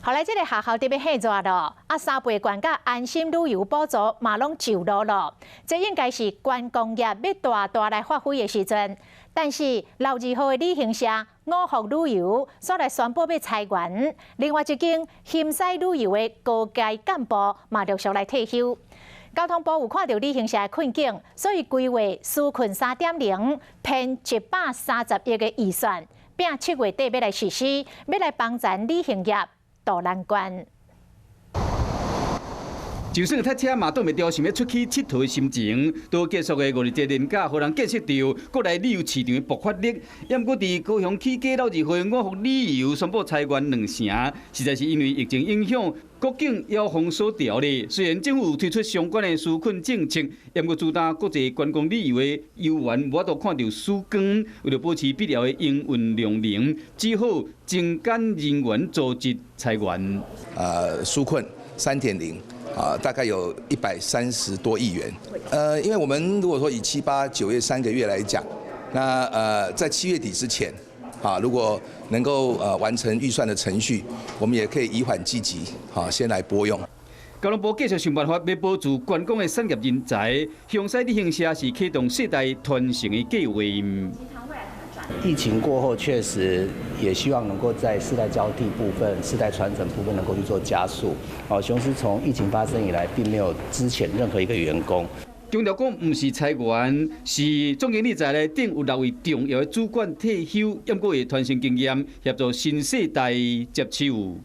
后来这个学校特别吓热咯，3倍券甲安心旅游补助嘛拢就落咯。这应该是观光业要大来发挥的时阵。但是6、2号的旅行社五福旅游所来宣布要裁员，另外一间新西旅游的高阶干部嘛陆续来退休。交通部有看到旅行社的困境，所以规划纾困3.0，偏130亿的预算，并7月底要来实施，要来帮助旅行业渡难关。就算塞车嘛，挡袂住想要出去佚佗的心情。都结束的5日节连假，互人见识到国内旅游市场的爆发力。也毋过，伫高雄起价6、2号5福旅游宣布裁员2成，实在是因为疫情影响，国境遥封所调咧。虽然政府有推出相关的纾困政策，也毋过主打国际观光旅游的游园无法度看到曙光。为了保持必要的营运量能，只好精简人员，组织裁员。纾困3.0。大概有130多亿元。因为我们如果说以7、8、9月3个月来讲，那在7月底之前，如果能够完成预算的程序，我们也可以以缓积极，先来拨用。交通部继续想办法要保住观光的产业人才，向西旅行社是启动世代传承的计划。疫情过后，确实也希望能够在世代交替部分、世代传承部分能够去做加速。雄狮从疫情发生以来，并没有资遣任何一个员工。强调讲，唔是裁员，是总经理在内顶有6位重要的主管退休，也过会传承经验，协助新世代接手。